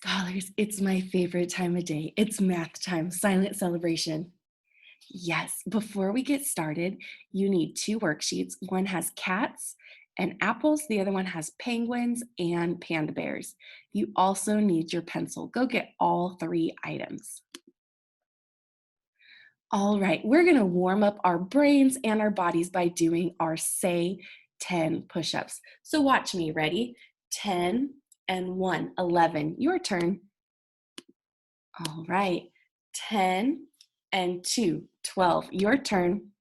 Scholars, it's my favorite time of day. It's math time, silent celebration. Yes, before we get started, you need two worksheets. One has cats and apples, the other one has penguins and panda bears. You also need your pencil. Go get all three items. All right, we're gonna warm up our brains and our bodies by doing our say 10 push ups. So watch me, ready? 10 and 1, 11. Your turn. All right. 10 and 2, 12. Your turn.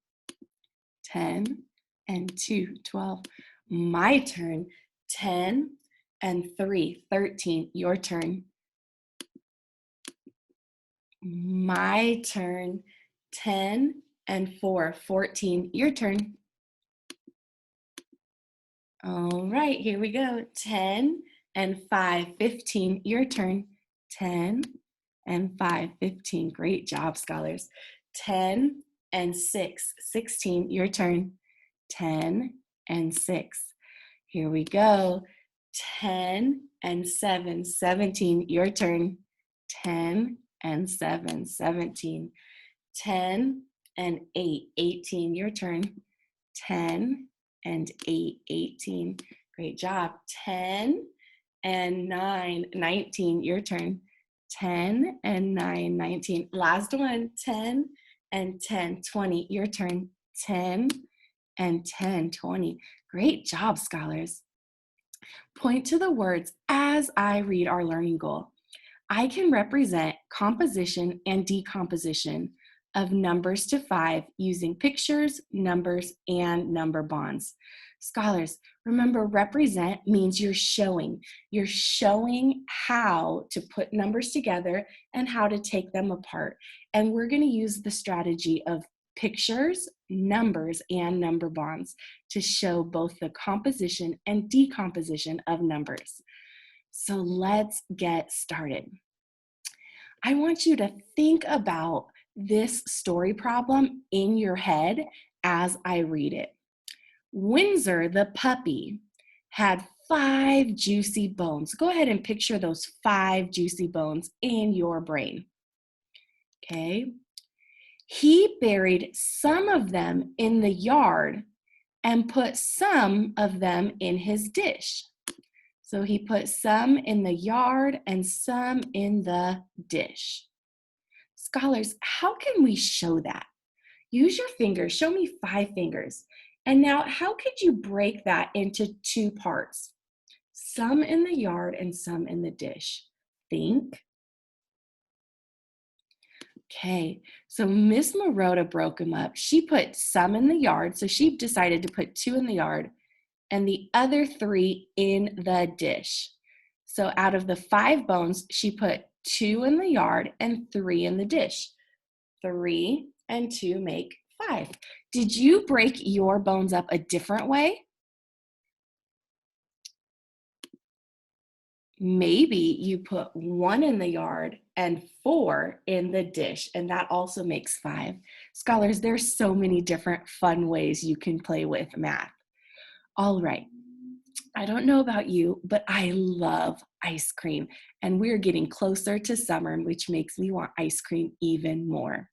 10 and 2, 12. My turn. 10 and 3, 13. Your turn. My turn. 10 and 4, 14. Your turn. All right, here we go. 10 and 5, 15. Your turn. 10 and 5, 15. Great job, scholars. 10 and 6, 16. Your turn. 10 and 6. Here we go. 10 and 7, 17. Your turn. 10 and 7, 17. 10 and 8, 18. Your turn. 10 and 8, 18. Great job. 10 and 9, 19. Your turn. 10 and 9, 19. Last one. 10 and 10, 20. Your turn. 10 and 10, 20. Great job, scholars. Point to the words as I read our learning goal. I can represent composition and decomposition of numbers to 5 using pictures, numbers, and number bonds. Scholars, remember, represent means you're showing. You're showing how to put numbers together and how to take them apart. And we're going to use the strategy of pictures, numbers, and number bonds to show both the composition and decomposition of numbers. So let's get started. I want you to think about this story problem in your head as I read it. Windsor, the puppy, had 5 juicy bones. Go ahead and picture those 5 juicy bones in your brain. Okay. He buried some of them in the yard and put some of them in his dish. So he put some in the yard and some in the dish. Scholars, how can we show that? Use your fingers. Show me 5 fingers. And now, how could you break that into 2 parts? Some in the yard and some in the dish. Think. Okay, so Miss Marotta broke them up. She put some in the yard, so she decided to put 2 in the yard and the other 3 in the dish. So out of the 5 bones, she put 2 in the yard and 3 in the dish. 3 and 2 make 5. Did you break your bones up a different way? Maybe you put 1 in the yard and 4 in the dish, and that also makes 5. Scholars, there's so many different fun ways you can play with math. All right. I don't know about you, but I love ice cream, and we're getting closer to summer, which makes me want ice cream even more.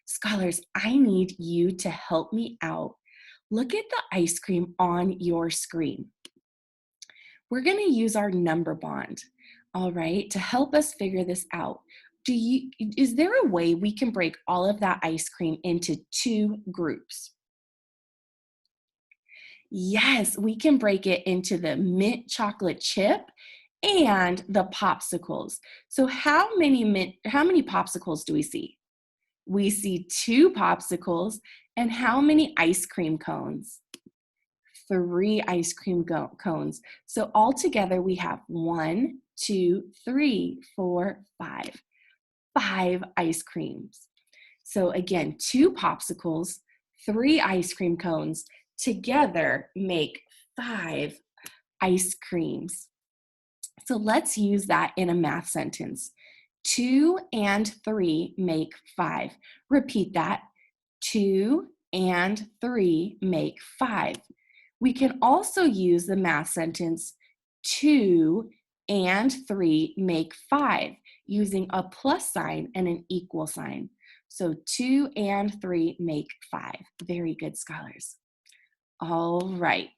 Scholars, I need you to help me out. Look at the ice cream on your screen. We're going to use our number bond, all right, to help us figure this out. Is there a way we can break all of that ice cream into 2 groups? Yes, we can break it into the mint chocolate chip and the popsicles. So how many popsicles do we see? We see 2 popsicles, and how many ice cream cones? 3 ice cream cones. So altogether we have 1, 2, 3, 4, 5. 5 ice creams. So again, 2 popsicles, 3 ice cream cones together make 5 ice creams. So let's use that in a math sentence. 2 and 3 make 5. Repeat that. 2 and 3 make 5. We can also use the math sentence 2 and 3 make 5 using a plus sign and an equal sign. So 2 and 3 make 5. Very good, scholars. All right,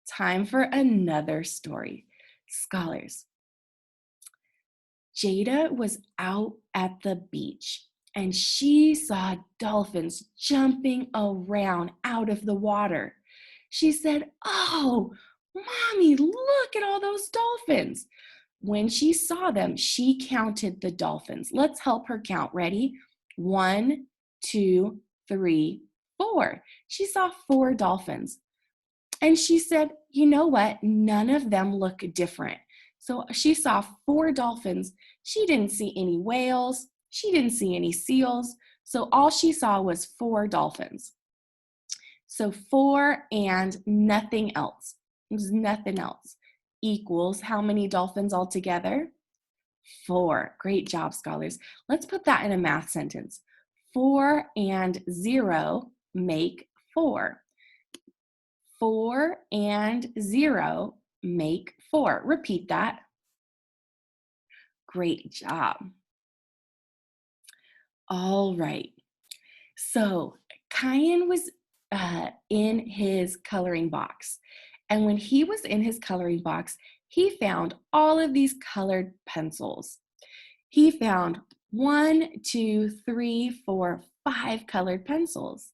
time for another story. Scholars, Jada was out at the beach and she saw dolphins jumping around out of the water. She said, "Oh, Mommy, look at all those dolphins." When she saw them, she counted the dolphins. Let's help her count. Ready? 1, 2, 3, 4. She saw 4 dolphins. And she said, "You know what? None of them look different." So she saw 4 dolphins. She didn't see any whales. She didn't see any seals. So all she saw was 4 dolphins. So 4 and nothing else. There's nothing else. Equals how many dolphins altogether? 4. Great job, scholars. Let's put that in a math sentence. 4 and 0 make 4. 4 and 0 make 4. Repeat that. Great job. All right. So Kyan was in his coloring box. And when he was in his coloring box, he found all of these colored pencils. He found 1, 2, 3, 4, 5 colored pencils.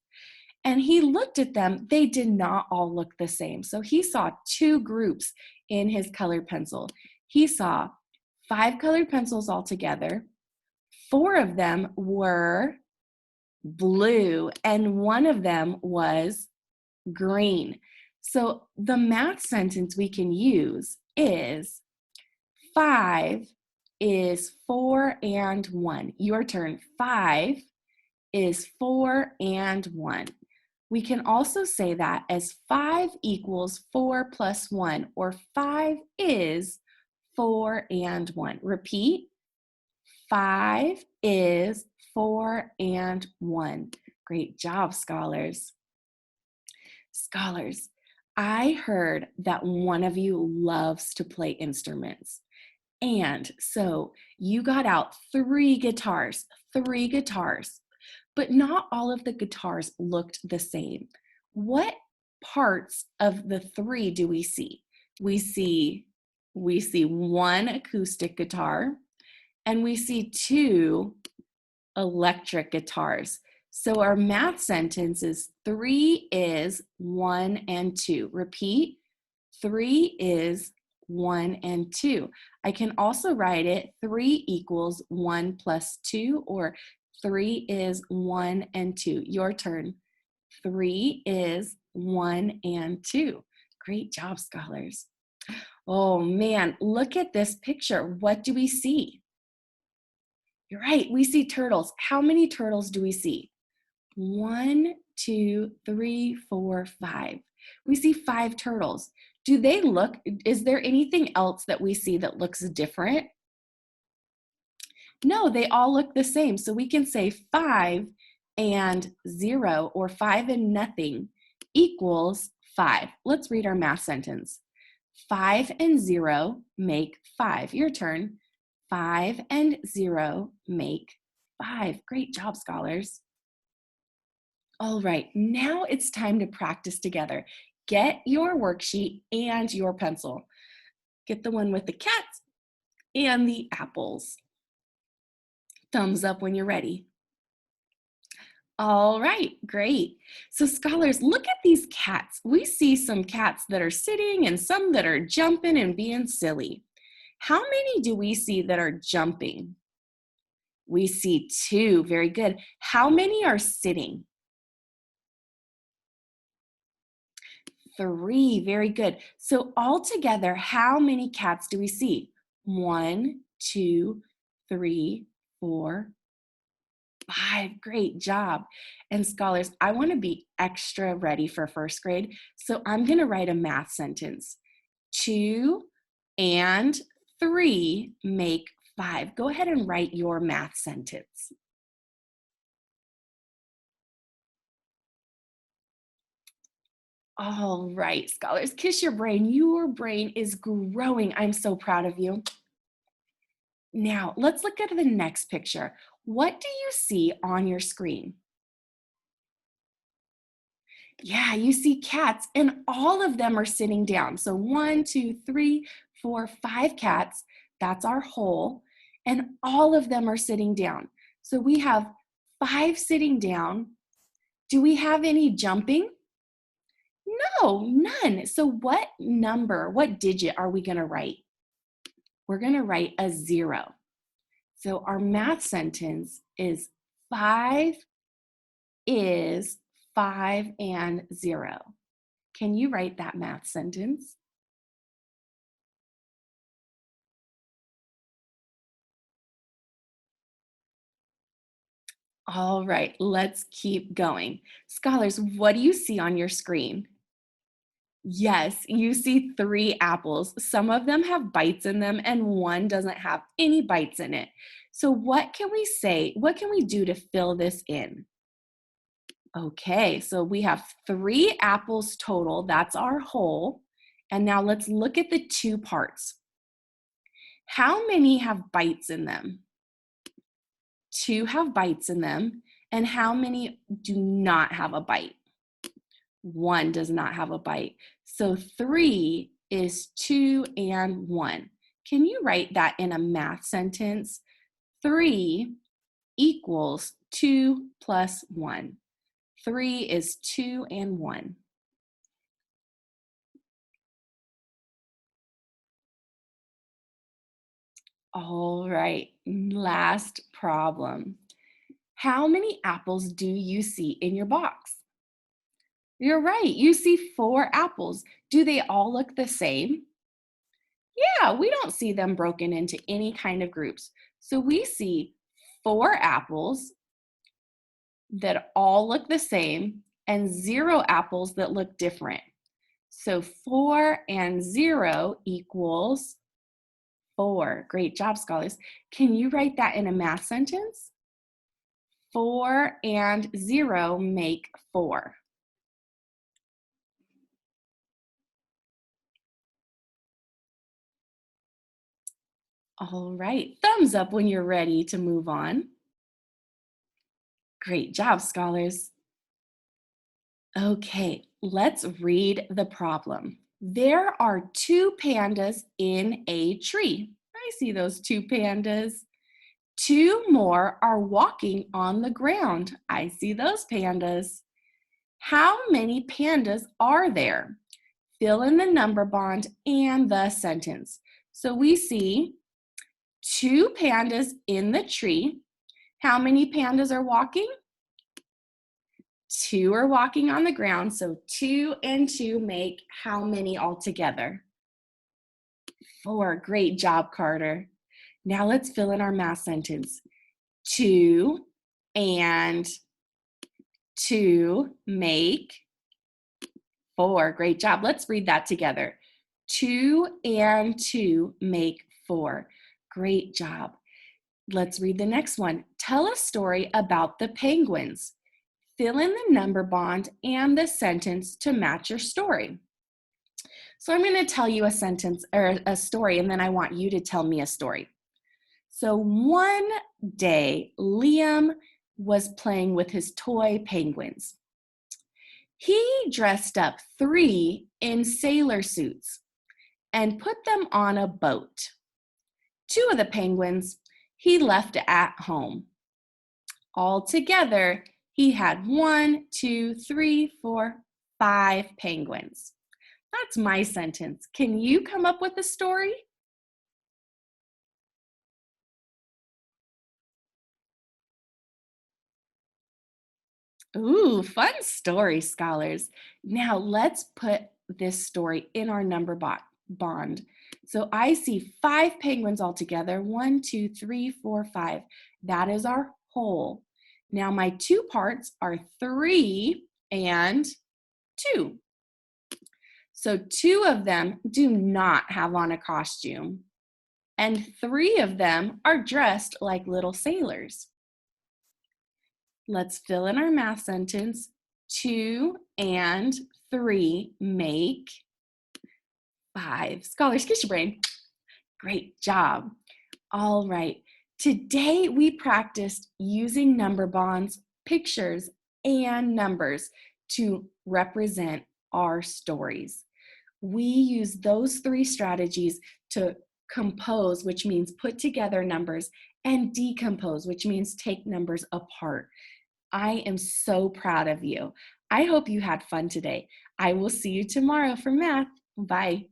And he looked at them. They did not all look the same. So he saw 2 groups in his colored pencil. He saw 5 colored pencils altogether. 4 of them were blue, and 1 of them was green. So the math sentence we can use is 5 is 4 and 1. Your turn. 5 is 4 and 1. We can also say that as 5 equals 4 plus 1, or 5 is 4 and 1. Repeat. 5 is 4 and 1. Great job, scholars. Scholars, I heard that one of you loves to play instruments. And so you got out 3 guitars, but not all of the guitars looked the same. What parts of the 3 do we see? We see 1 acoustic guitar, and we see 2 electric guitars. So our math sentence is 3 is 1 and 2. Repeat. 3 is 1 and 2. I can also write it 3 equals 1 plus 2, or 3 is 1 and 2. Your turn. 3 is 1 and 2. Great job, scholars. Oh man, look at this picture. What do we see? You're right, we see turtles. How many turtles do we see? 1, 2, 3, 4, 5. We see 5 turtles. Do they look, is there anything else that we see that looks different? No, they all look the same. So we can say 5 and 0, or 5 and nothing, equals 5. Let's read our math sentence. 5 and 0 make 5. Your turn. 5 and 0 make 5. Great job, scholars. All right, now it's time to practice together. Get your worksheet and your pencil. Get the one with the cats and the apples. Thumbs up when you're ready. All right, great. So scholars, look at these cats. We see some cats that are sitting and some that are jumping and being silly. How many do we see that are jumping? We see 2, very good. How many are sitting? 3, very good. So altogether, how many cats do we see? 1, 2, 3, 4, 5. Great job. And scholars, I want to be extra ready for first grade, so I'm going to write a math sentence. 2 and 3 make 5. Go ahead and write your math sentence. All right, scholars, kiss your brain. Your brain is growing. I'm so proud of you. Now, let's look at the next picture. What do you see on your screen? Yeah, you see cats, and all of them are sitting down. So 1, 2, 3, 4, 5 cats. That's our whole. And all of them are sitting down. So we have 5 sitting down. Do we have any jumping? No, none. So what number, what digit are we going to write? We're going to write a 0. So our math sentence is 5 is 5 and 0. Can you write that math sentence? All right, let's keep going. Scholars, what do you see on your screen? Yes, you see 3 apples. Some of them have bites in them and one doesn't have any bites in it. So what can we say? What can we do to fill this in? Okay, so we have 3 apples total. That's our whole. And now let's look at the 2 parts. How many have bites in them? 2 have bites in them. And how many do not have a bite? 1 does not have a bite. So 3 is 2 and 1. Can you write that in a math sentence? 3 equals 2 plus 1. 3 is 2 and 1. All right, last problem. How many apples do you see in your box? You're right, you see 4 apples. Do they all look the same? Yeah, we don't see them broken into any kind of groups. So we see 4 apples that all look the same and 0 apples that look different. So 4 and 0 equals 4. Great job, scholars. Can you write that in a math sentence? 4 and 0 make 4. All right, thumbs up when you're ready to move on. Great job, scholars. Okay, let's read the problem. There are 2 pandas in a tree. I see those 2 pandas. 2 more are walking on the ground. I see those pandas. How many pandas are there? Fill in the number bond and the sentence. So we see 2 pandas in the tree. How many pandas are walking? 2 are walking on the ground, so 2 and 2 make how many altogether? 4. Great job, Carter. Now let's fill in our math sentence. 2 and 2 make 4. Great job. Let's read that together. 2 and 2 make 4. Great job. Let's read the next one. Tell a story about the penguins. Fill in the number bond and the sentence to match your story. So I'm going to tell you a sentence or a story, and then I want you to tell me a story. So one day, Liam was playing with his toy penguins. He dressed up 3 in sailor suits and put them on a boat. 2 of the penguins he left at home. Altogether, he had 1, 2, 3, 4, 5 penguins. That's my sentence. Can you come up with a story? Ooh, fun story, scholars. Now let's put this story in our number bond. So I see 5 penguins altogether. 1, 2, 3, 4, 5. That is our whole. Now my 2 parts are 3 and 2. So 2 of them do not have on a costume, and 3 of them are dressed like little sailors. Let's fill in our math sentence. 2 and 3 make 5. Scholars, kiss your brain. Great job. All right. Today we practiced using number bonds, pictures, and numbers to represent our stories. We use those 3 strategies to compose, which means put together numbers, and decompose, which means take numbers apart. I am so proud of you. I hope you had fun today. I will see you tomorrow for math. Bye.